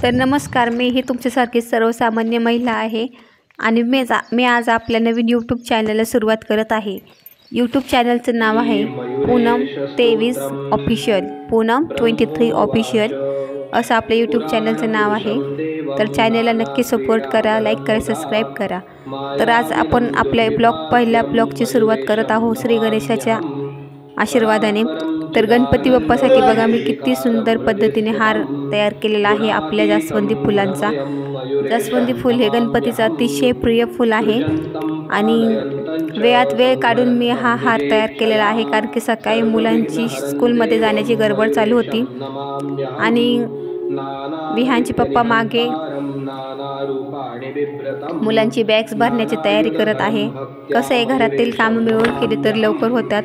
तर नमस्कार, मी ही तुमच्यासारखी सर्वसामान्य महिला आहे आणि मी आज आपल्या नवीन यूट्यूब चॅनलला सुरुवात करत आहे। यूट्यूब चॅनलचं नाव आहे पूनम 23 ऑफिशियल, पूनम 23 ऑफिशियल असं आपल्या यूट्यूब चॅनलचं नाव आहे। तर चॅनलला नक्की सपोर्ट करा, लाईक करा, सबस्क्राईब करा। तर आज आपण आपल्या पहिल्या ब्लॉगची सुरुवात करत आहोत श्री गणेशाच्या आशीर्वादाने। तर गणपती बाप्पासाठी बघा मी किती सुंदर पद्धतीने हार तयार केलेला आहे आपल्या जास्वंदी फुलांचा। जास्वंदी फूल हे गणपतीचं अतिशय प्रिय फूल आहे आणि वेळात वेळ काढून मी हा हार तयार केलेला आहे, कारण की सकाळी मुलांची स्कूलमध्ये जाण्याची गडबड चालू होती आणि विहानचे पप्पा मागे मुलांची बॅग्स भरण्याची तयारी करत आहे। कसं आहे, घरातील काम मिळून केले तर लवकर होतात,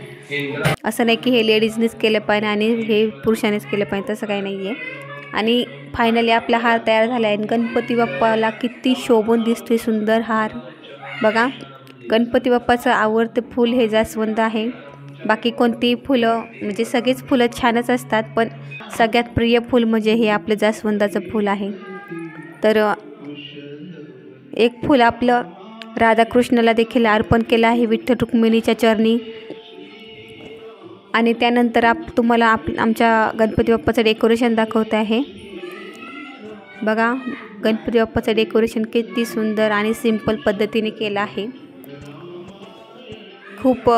असं नाही की हे लेडीजनेच केलं पाहिजे आणि हे पुरुषानेच केलं पाहिजे, तसं काही नाही आहे। आणि फायनली आपला हार तयार झाला आहे। गणपती बाप्पाला किती शोभून दिसते सुंदर हार बघा। गणपती बाप्पाचं आवडते फूल हे जास्वंद आहे। बाकी कोणती फुलं म्हणजे सगळेच फुलं छानच असतात, पण सगळ्यात प्रिय फूल म्हणजे हे आपलं जास्वंदाचं फूल आहे। तर एक फूल आपलं राधाकृष्णाला देखील अर्पण केलं आहे विठ्ठल रुक्मिणीच्या चरणी। आणि त्यानंतर तुम्हाला आमच्या गणपती बाप्पाचं डेकोरेशन दाखवत आहे बघा। गणपती बाप्पाचं डेकोरेशन किती सुंदर आणि सिंपल पद्धतीने केलं आहे। खूप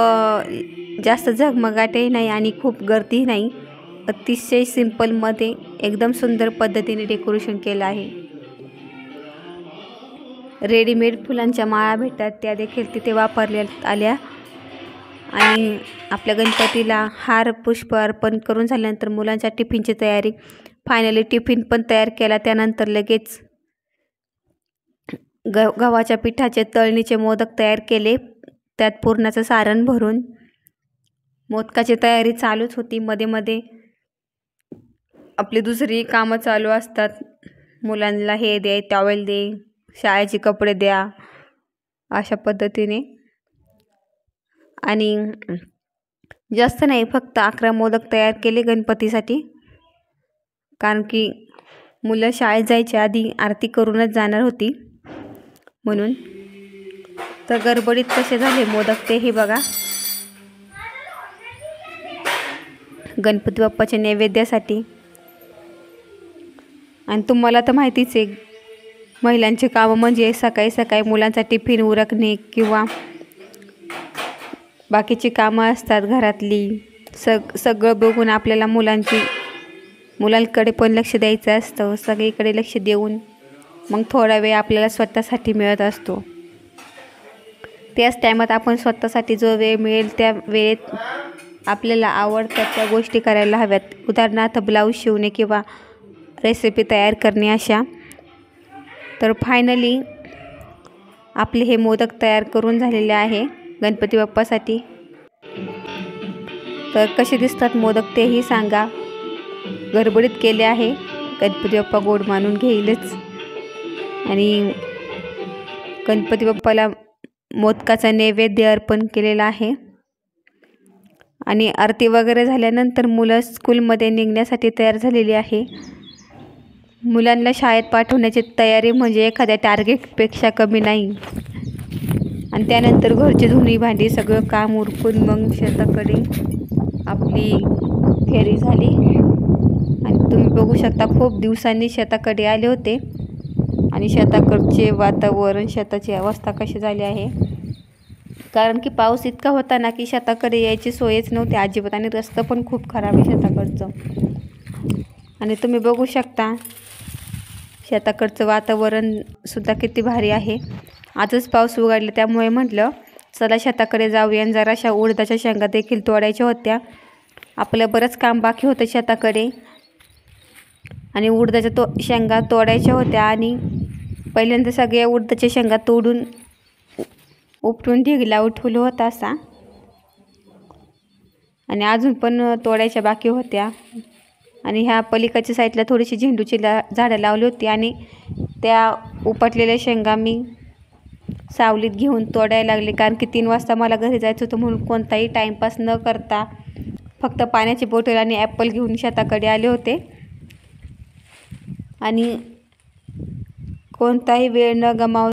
जास्त झगमगाटही नाही आणि खूप गर्दी नाही, अतिशय सिंपलमध्ये एकदम सुंदर पद्धतीने डेकोरेशन केलं आहे। रेडीमेड फुलांच्या माळा भेटतात, त्या देखील तिथे वापरण्यात आल्या। आणि आपल्या गणपतीला हार पुष्प अर्पण करून झाल्यानंतर मुलांच्या टिफिनची तयारी, फायनली टिफिन पण तयार केला। त्यानंतर लगेच गव्हाच्या पिठाचे तळणीचे मोदक तयार केले, त्यात पुरणाचं सारण भरून। मोदकाची तयारी चालूच होती, मध्ये मध्ये आपली दुसरी कामं चालू असतात। मुलांना हे दे, टॉवेल दे, शाळेचे कपडे द्या, अशा पद्धतीने। आणि जास्त नाही, फक्त 11 मोदक तयार केले गणपतीसाठी, कारण की मुलं शाळेत जायच्या आधी आरती करूनच जाणार होती म्हणून। तर गडबडीत कसे झाले मोदक ते हे बघा। गणपती बाप्पाच्या नैवेद्यासाठी। आणि तुम्हाला तर माहितीच आहे, महिलांचे कामं म्हणजे सकाळी सकाळी मुलांचा टिफिन उरकणे किंवा बाकीची कामं असतात घरातली। सगळं बघून आपल्याला मुलांकडे पण लक्ष द्यायचं असतं। सगळीकडे लक्ष देऊन मग थोडा वेळ आपल्याला स्वतःसाठी मिळत असतो। त्याच टायमात आपण स्वतःसाठी जो वेळ मिळेल त्या वेळेत आपल्याला आवडतात त्या गोष्टी करायला हव्यात। उदाहरणार्थ ब्लाऊज शिवणे किंवा रेसिपी तयार करणे अशा। तर फायनली आपले हे मोदक तयार करून झालेले आहे गणपती बाप्पासाठी। तर कसे दिसतात मोदक तेही सांगा। गडबडीत केले आहे, गणपती बाप्पा गोड मानून घेईलच। आणि गणपती बाप्पाला मोदकाचा नैवेद्य अर्पण केलेला आहे। आणि आरती वगैरे झाल्यानंतर मुलं स्कूलमध्ये निघण्यासाठी तयार झालेली आहे। मुलांना शाळेत पाठवण्याची तयारी म्हणजे एखाद्या टार्गेटपेक्षा कमी नाही। आणि त्यानंतर घरची धुणी भांडी सगळं काम उरकून मग शेताकडे आपली फेरी झाली। आणि तुम्ही बघू शकता, खूप दिवसांनी शेताकडे आले होते आणि शेताकडचे वातावरण, शेताची अवस्था कशी झाली आहे, कारण की पाऊस इतका होता ना की शेताकडे यायची सोयच नव्हती अजिबात। आणि रस्ता पण खूप खराब आहे शेताकडचं। आणि तुम्ही बघू शकता शेताकडचं वातावरण सुद्धा किती भारी आहे। आजच पाऊस उघडला, त्यामुळे म्हटलं चला शेताकडे जाऊया। आणि जराशा उडदाच्या शेंगा देखील तोडायच्या होत्या, आपलं बरंच काम बाकी होतं शेताकडे। आणि उडदाच्या शेंगा तोडायच्या होत्या आणि पहिल्यांदा सगळ्या उडदाच्या शेंगा तोडून उपटून ढिगला उठवलं होता असा। आणि अजून पण तोडायच्या बाकी होत्या। आणि ह्या पलीकडच्या साईडला थोडीशी झेंडूची झाडं लावली होती आणि त्या उपटलेल्या शेंगा मी सावलीत घेऊन तोडायला लागले, कारण की 3 वाजता मला घरी जायचं होतं म्हणून कोणताही टाईमपास न करता फक्त पाण्याची बॉटल आणि ॲपल घेऊन शेताकडे आले होते। आणि कोणताही वेळ न गमाव